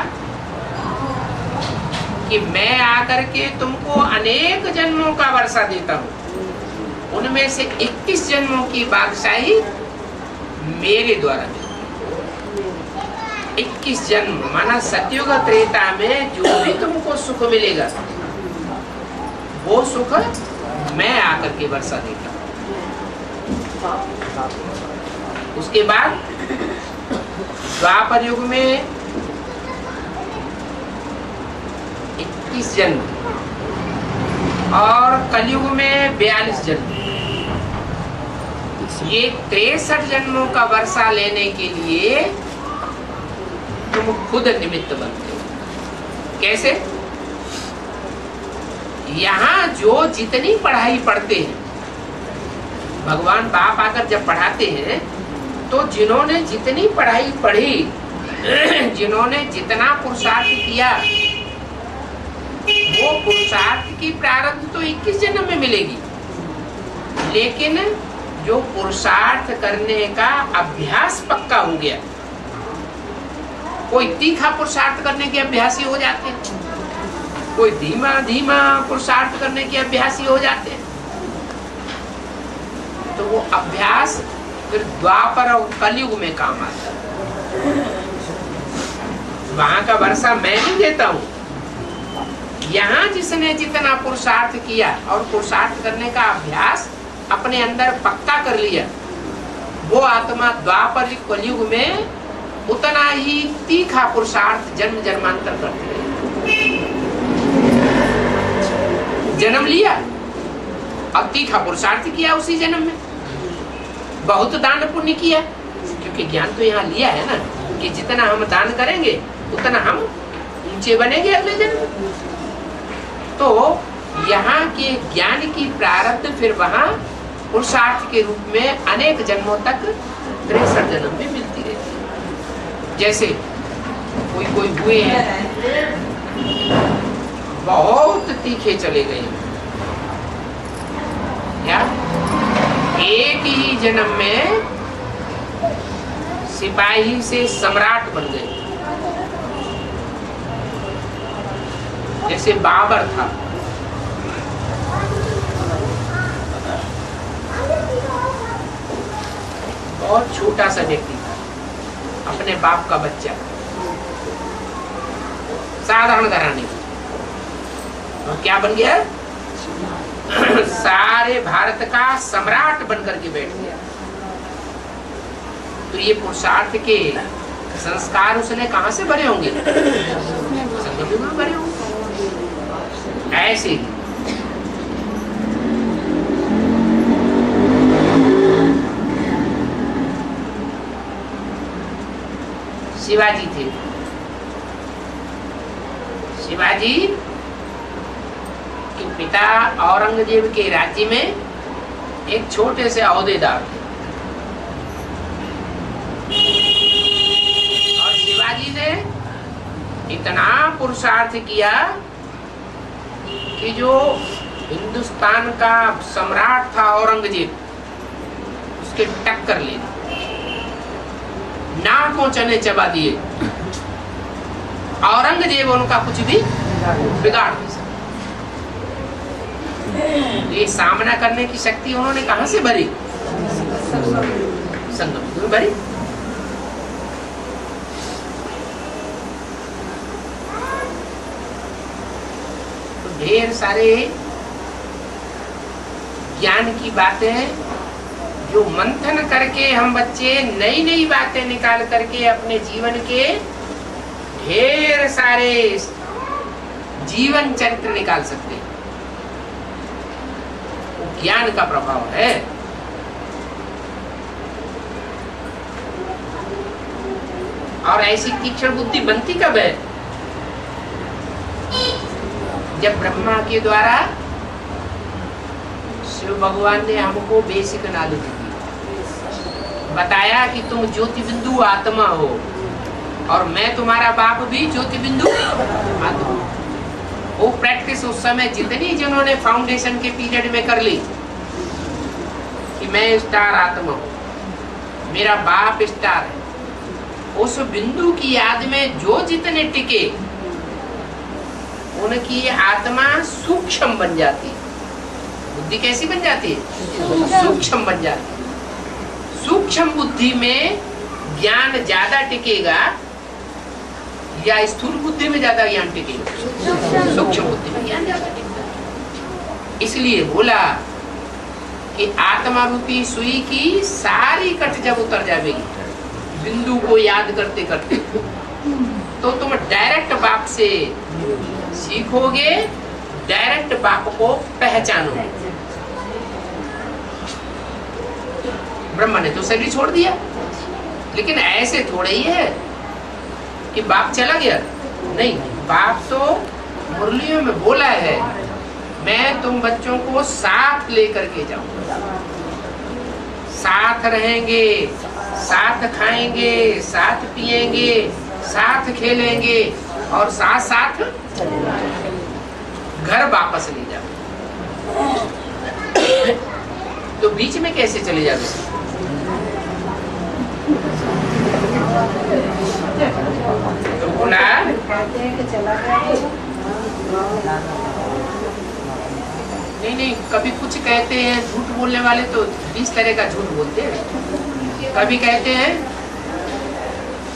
कि मैं आकर के तुमको अनेक जन्मों का वर्षा देता हूं, उनमें से 21 जन्मों की बादशाही मेरे द्वारा दे। 21 जन्म माना सतयुग त्रेता में जो भी तुमको सुख मिलेगा वो सुख मैं आकर के वर्षा देता हूं। उसके बाद द्वापर युग में 21 जन्म और कलयुग में 42 जन्म। ये 63 जन्मों का वर्षा लेने के लिए तुम खुद निमित्त बनते हो। कैसे? यहाँ जो जितनी पढ़ाई पढ़ते हैं, भगवान बाप आकर जब पढ़ाते हैं तो जिन्होंने जितनी पढ़ाई पढ़ी, जिन्होंने जितना पुरुषार्थ किया, वो पुरुषार्थ की प्रारब्ध तो 21 जन्म में मिलेगी। लेकिन जो पुरुषार्थ करने का अभ्यास पक्का हो गया, कोई तीखा पुरुषार्थ करने के अभ्यासी हो जाते हैं, कोई धीमा धीमा पुरुषार्थ करने के अभ्यासी हो जाते हैं। तो वो अभ्यास फिर द्वापर और कलयुग में काम आता है। वहां का वर्षा मैं नहीं देता हूं। यहाँ जिसने जितना पुरुषार्थ किया और पुरुषार्थ करने का अभ्यास अपने अंदर पक्का कर लिया, वो आत्मा द्वापर कलयुग में उतना ही तीखा पुरुषार्थ जन्म जन्मांतर करती है। जन्म लिया और तीखा पुरुषार्थ किया उसी जन्म में, बहुत दान पुण्य किया, क्योंकि ज्ञान तो यहाँ लिया है ना कि जितना हम दान करेंगे उतना हम ऊंचे बनेंगे अगले जन्म। तो यहाँ के ज्ञान की प्रारब्ध फिर वहां पुरुषार्थ के रूप में अनेक जन्मों तक 63 जन्म में मिलती रहती है। जैसे कोई हुए हैं बहुत तीखे चले गए, क्या एक ही जन्म में सिपाही से सम्राट बन गए। जैसे बाबर था, बहुत छोटा सा व्यक्ति था, अपने बाप का बच्चा, साधारण घराने, और क्या बन गया? सारे भारत का सम्राट बनकर के बैठ गया। तो ये पुरुषार्थ के संस्कार उसने कहां से भरे होंगे? संगम में भरे होंगे। ऐसे ही शिवाजी थे। शिवाजी के पिता औरंगजेब के राज्य में एक छोटे से ओहदेदार थे, और शिवाजी ने इतना पुरुषार्थ किया कि जो हिंदुस्तान का सम्राट था औरंगजेब, उसके टक्कर ले ली, नाकों चने चबा दिए। औरंगजेब उनका कुछ भी बिगाड़ नहीं सकता। ये सामना करने की शक्ति उन्होंने कहां से भरी? संगम में भरी। तो ढेर सारे ज्ञान की बातें जो मंथन करके हम बच्चे नई नई बातें निकाल करके अपने जीवन के ढेर सारे जीवन चरित्र निकाल सकते हैं, वो ज्ञान का प्रभाव है। और ऐसी तीक्ष्ण बुद्धि बनती कब है? जब ब्रह्मा के द्वारा शिव भगवान ने हमको बेसिक नॉलेज दी, बताया कि तुम ज्योति बिंदु आत्मा हो और मैं तुम्हारा बाप भी ज्योति बिंदु आत्मा। वो प्रैक्टिस उस समय जितनी जिन्होंने फाउंडेशन के पीरियड में कर ली कि मैं स्टार आत्मा हूं, मेरा बाप स्टार है, उस बिंदु की याद में जो जितने टिके उनकी आत्मा सूक्ष्म बन जाती है। बुद्धि कैसी बन जाती है? सूक्ष्म बन जाती है। सूक्ष्म बुद्धि में ज्ञान ज्यादा टिकेगा या स्थूल बुद्धि में ज्यादा ज्ञान टिकेगा? सूक्ष्म बुद्धि में ज्ञान ज्यादा टिकेगा। इसलिए बोला कि आत्मा रूपी सुई की सारी कट जब उतर जाएगी बिंदु को याद करते करते, तो तुम डायरेक्ट बाप से सीखोगे, डायरेक्ट बाप को पहचानोगे। ब्रह्मा ने तो शरीर छोड़ दिया, लेकिन ऐसे थोड़ा ही है कि बाप चला गया। नहीं, बाप तो मुरलियों में बोला है, मैं तुम बच्चों को साथ लेकर के जाऊंगा, साथ रहेंगे, साथ खाएंगे, साथ पिएंगे, साथ खेलेंगे और साथ साथ घर वापस ले जाओ। तो बीच में कैसे चले जाओगे? तो बोला नहीं, कभी कुछ कहते हैं, झूठ बोलने वाले तो 20 तरह का झूठ बोलते हैं। कभी कहते हैं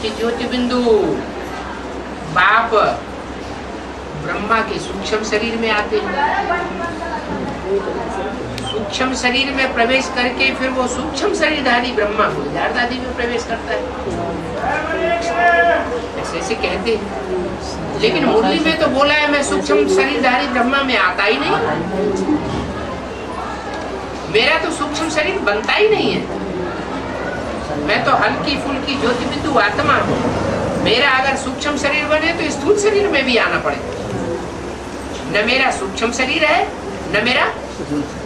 कि ज्योति बिंदु बाप ब्रह्मा के सूक्ष्म शरीर में आते हैं, सूक्ष्म शरीर में प्रवेश करके फिर वो सूक्ष्म शरीरधारी ब्रह्मा को जारदादी में प्रवेश करता है, ऐसे ऐसे कहते हैं। लेकिन मुरली में तो बोला है मैं सूक्ष्म शरीरधारी ब्रह्मा में आता ही नहीं, मेरा तो सूक्ष्म शरीर बनता ही नहीं है, मैं तो हल्की फुल्की ज्योति बिंदु आत्मा हूँ। मेरा अगर सूक्ष्म शरीर बने तो स्थूल शरीर में भी आना पड़ेगा। न मेरा सूक्ष्म शरीर है न मेरा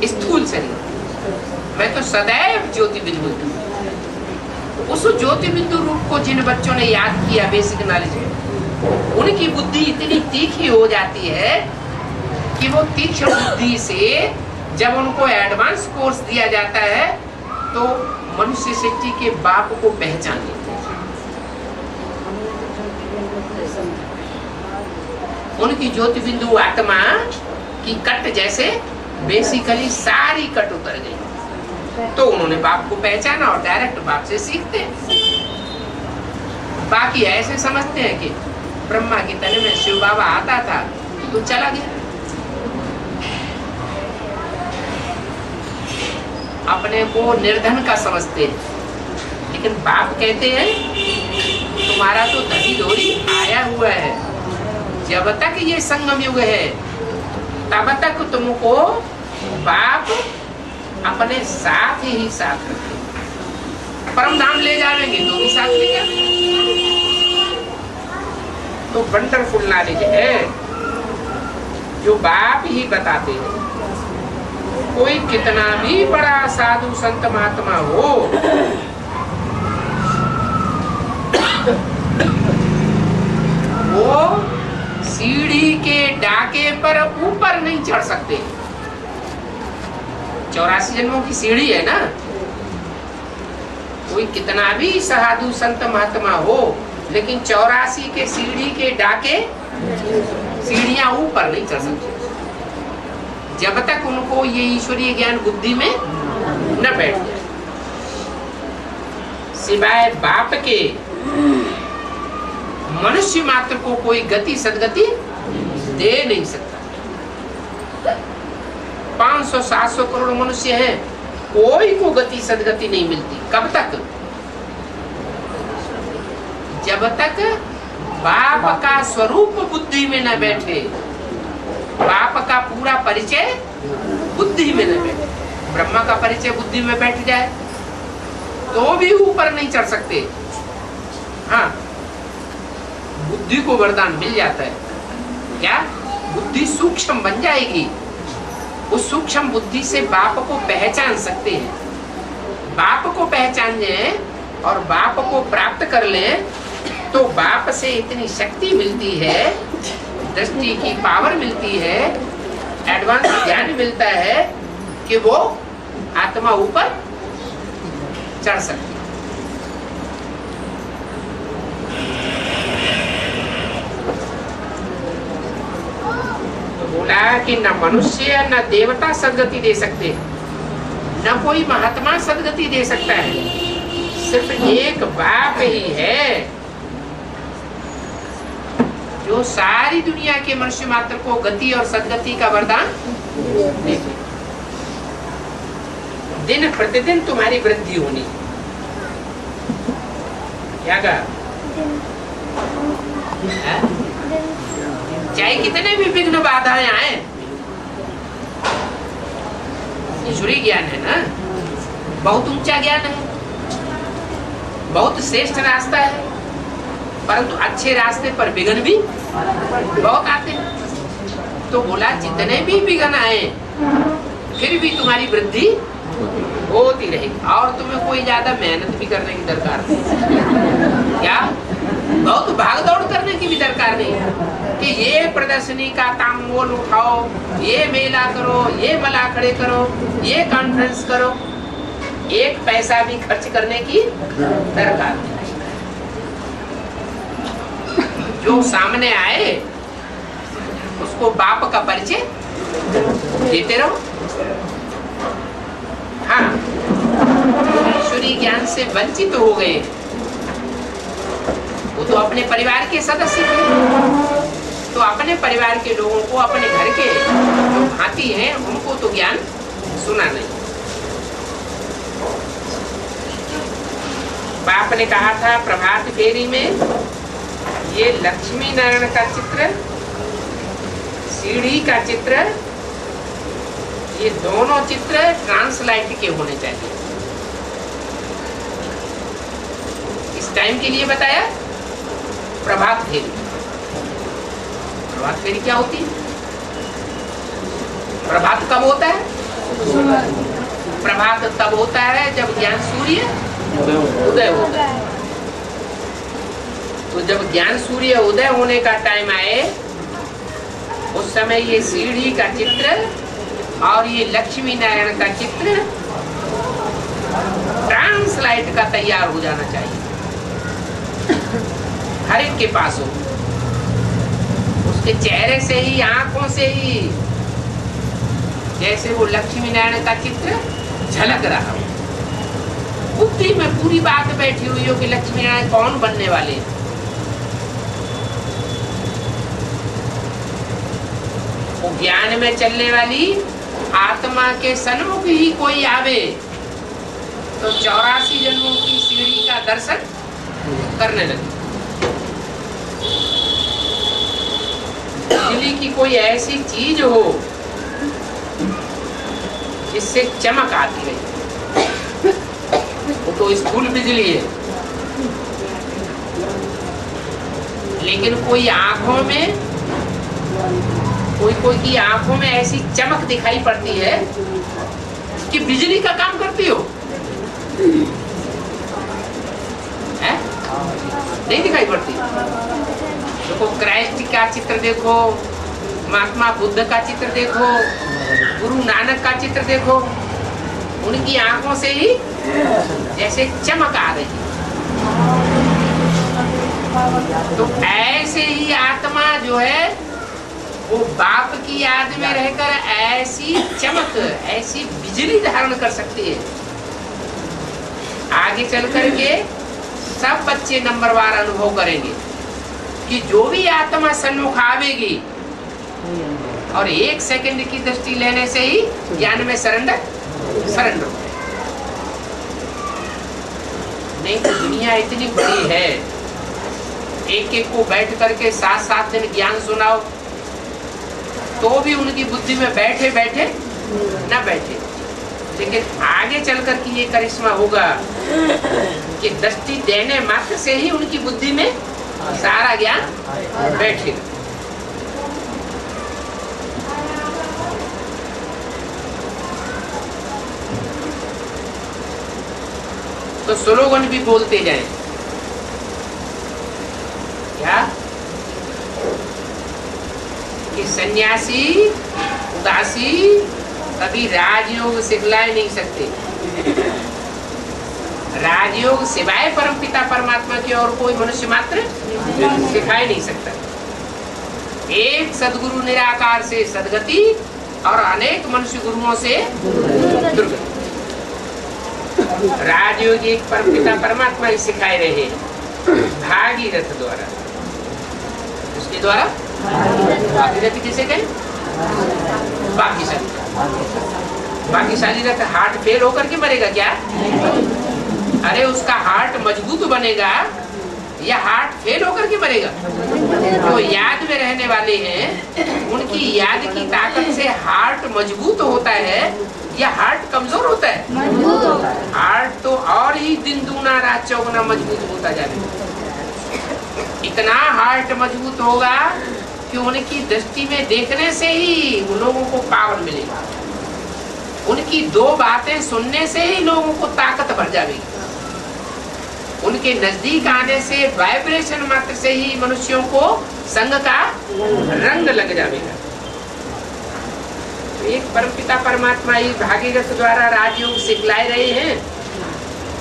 स्थूल शरीर, मैं तो सदैव ज्योति बिंदु हूं। उस ज्योति बिंदु रूप को जिन बच्चों ने याद किया बेसिक नॉलेज में, उनकी बुद्धि इतनी तीखी हो जाती है कि वो तीक्ष्ण बुद्धि से जब उनको एडवांस कोर्स दिया जाता है तो मनुष्य सृष्टि के बाप को पहचान लेते हैं। उनकी ज्योति बिंदु आत्मा की कट जैसे बेसिकली सारी कट उतर गई, तो उन्होंने बाप को पहचाना और डायरेक्ट बाप से सीखते हैं। बाकी ऐसे समझते हैं कि ब्रह्मा के तने में शिव बाबा आता था तो चला गया, अपने को निर्धन का समझते हैं। लेकिन बाप कहते हैं तुम्हारा तो धनी धोरी आया हुआ है, जब तक ये संगम युग है तब तक तुमको बाप अपने साथ ही साथ रखे। परम धाम ले जाएंगे तो भी साथ ले जाएंगे। तो वंडरफुल नॉलेज है जो बाप ही बताते हैं। कोई कितना भी बड़ा साधु संत महात्मा हो, वो सीढ़ी के डाके पर ऊपर नहीं चढ़ सकते। 84 जन्मों की सीढ़ी है ना, कोई कितना भी साधु संत महात्मा हो, लेकिन 84 के सीढ़ी के डाके सीढ़ियां ऊपर नहीं चढ़ सकते जब तक उनको ये ईश्वरीय ज्ञान बुद्धि में न बैठ जाए। सिवाय बाप के मनुष्य मात्र को कोई गति सदगति दे नहीं सकता। 500-700 करोड़ मनुष्य हैं, कोई को गति सदगति नहीं मिलती। कब तक? जब तक बाप का स्वरूप बुद्धि में न बैठे, बाप का पूरा परिचय बुद्धि में न बैठे। ब्रह्मा का परिचय बुद्धि में बैठ जाए तो भी ऊपर नहीं चढ़ सकते। हाँ, बुद्धि को वरदान मिल जाता है। क्या? बुद्धि सूक्ष्म बन जाएगी। उस सूक्ष्म बुद्धि से बाप को पहचान सकते हैं। बाप को पहचान लें और बाप को प्राप्त कर लें तो बाप से इतनी शक्ति मिलती है, दृष्टि की पावर मिलती है, एडवांस ज्ञान मिलता है कि वो आत्मा ऊपर चढ़ सकती है। तो बोला कि न मनुष्य न देवता सदगति दे सकते, न कोई महात्मा सदगति दे सकता है। सिर्फ एक बाप ही है जो सारी दुनिया के मनुष्य मात्र को गति और सदगति का वरदान देते। दिन प्रतिदिन तुम्हारी वृद्धि होनी। क्या कहा? चाहे कितने भी विघ्न बाधाएं आए, ईश्वरीय ज्ञान है ना, बहुत ऊंचा ज्ञान है, बहुत श्रेष्ठ रास्ता है, परंतु अच्छे रास्ते पर विघ्न भी बहुत आते हैं। तो बोला जितने भी विघ्न आए फिर भी तुम्हारी वृद्धि होती रहेगी और तुम्हें कोई ज्यादा मेहनत भी करने की दरकार नहीं। क्या? बहुत भाग दौड़ करने की भी दरकार नहीं कि ये प्रदर्शनी का तांबूल उठाओ, ये मेला करो, ये मला खड़े करो, ये कॉन्फ्रेंस करो। एक पैसा भी खर्च करने की दरकार नहीं। जो सामने आए उसको बाप का परिचय देते रहो। हाँ, ईश्वरीय ज्ञान से वंचित हो गए वो तो अपने परिवार के सदस्य थे, तो अपने परिवार के लोगों को, अपने घर के जो भांति हैं उनको तो ज्ञान सुना नहीं। बाप ने कहा था प्रभात फेरी में, ये लक्ष्मी नारायण का चित्र, सीढ़ी का चित्र, ये दोनों चित्र ट्रांसलाइट के होने चाहिए। इस टाइम के लिए बताया प्रभात फेरी। प्रभात फेरी क्या होती है? प्रभात कब होता है? प्रभात तब होता है जब ज्ञान सूर्य उदय होता है। तो जब ज्ञान सूर्य उदय होने का टाइम आए, उस समय ये सीढ़ी का चित्र और ये लक्ष्मी नारायण का चित्र ट्रांसलाइट का तैयार हो जाना चाहिए, हर एक के पास हो। उसके चेहरे से ही, आंखों से ही, जैसे वो लक्ष्मी नारायण का चित्र झलक रहा हो। बुद्धि में पूरी बात बैठी हुई हो कि लक्ष्मी नारायण कौन बनने वाले हैं। वो ज्ञान में चलने वाली आत्मा के सन्मुख ही कोई आवे तो 84 जन्मों की सीढ़ी का दर्शन करने लगे। बिजली की कोई ऐसी चीज हो जिससे चमक आती रही, वो तो स्थूल बिजली है। लेकिन कोई आंखों में, कोई की आंखों में ऐसी चमक दिखाई पड़ती है कि बिजली का काम करती हो, है? नहीं दिखाई पड़ती। देखो क्राइस्ट का चित्र देखो, महात्मा बुद्ध का चित्र देखो, गुरु नानक का चित्र देखो, उनकी आंखों से ही जैसे चमक आ रही। तो ऐसे ही आत्मा जो है वो बाप की याद में रहकर ऐसी चमक, ऐसी बिजली धारण कर सकती है। आगे चल करके सब बच्चे नंबरवार अनुभव करेंगे कि जो भी आत्मा सन्मुख आवेगी और 1 सेकंड की दृष्टि लेने से ही ज्ञान में सरेंडर हो। नहीं तो दुनिया इतनी बड़ी है, एक को बैठ करके 7-7 दिन ज्ञान सुनाओ तो भी उनकी बुद्धि में बैठे बैठे न बैठे। लेकिन आगे चलकर कि ये करिश्मा होगा कि दृष्टि देने मात्र से ही उनकी बुद्धि में सारा ज्ञान बैठेगा। तो स्लोगन भी बोलते जाएं। क्या कि सन्यासी उदासी कभी राजयोग सिखला ही नहीं सकते। राजयोग सिवाय परमपिता परमात्मा की और कोई मनुष्य मात्र सिखा ही नहीं सकता। एक सदगुरु निराकार से सदगति और अनेक मनुष्य गुरुओं से दुर्गति। राजयोग एक परमपिता परमात्मा ही सिखाए रहे भागीरथ द्वारा। उसके द्वारा भागीरथ किसे कहे? भाग्यशाली रथ हार्ट फेल होकर के मरेगा क्या? अरे उसका हार्ट मजबूत बनेगा या हार्ट फेल होकर के मरेगा? जो याद में रहने वाले हैं उनकी याद की ताकत से हार्ट मजबूत होता है या हार्ट कमजोर होता है? हार्ट तो और ही दिन दूना रात चौगुना मजबूत होता जाएगा। इतना हार्ट मजबूत होगा कि उनकी दृष्टि में देखने से ही उन लोगों को पावर मिलेगा। उनकी 2 बातें सुनने से ही लोगों को ताकत भर जाएगी। उनके नजदीक आने से वाइब्रेशन मात्र से ही मनुष्यों को संग का रंग लग जाएगा। एक परमपिता परमात्मा ही भागीरथ द्वारा राजयोग सिखलाए रहे हैं।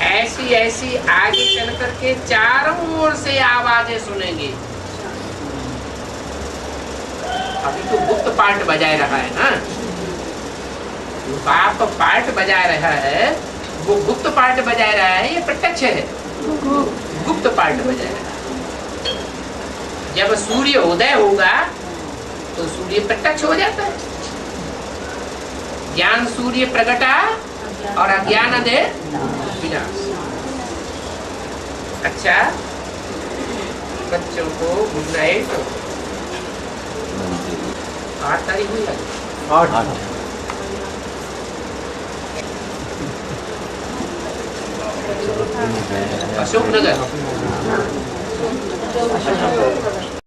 ऐसी ऐसी आगे चल करके चारों ओर से आवाजें सुनेंगे। अभी तो गुप्त पार्ट बजाए रहा है ना, बाप पार्ट बजा रहा है, वो गुप्त पार्ट बजा रहा है, ये प्रत्यक्ष है। गुप्त पार्ट बजा रहा है। जब सूर्य उदय होगा तो सूर्य प्रत्यक्ष हो जाता है। ज्ञान सूर्य प्रगटा और अज्ञान अंधेर विनाश। अच्छा, बच्चों को गुड नाइट। 8 तारीख हुई है। अशोक नगर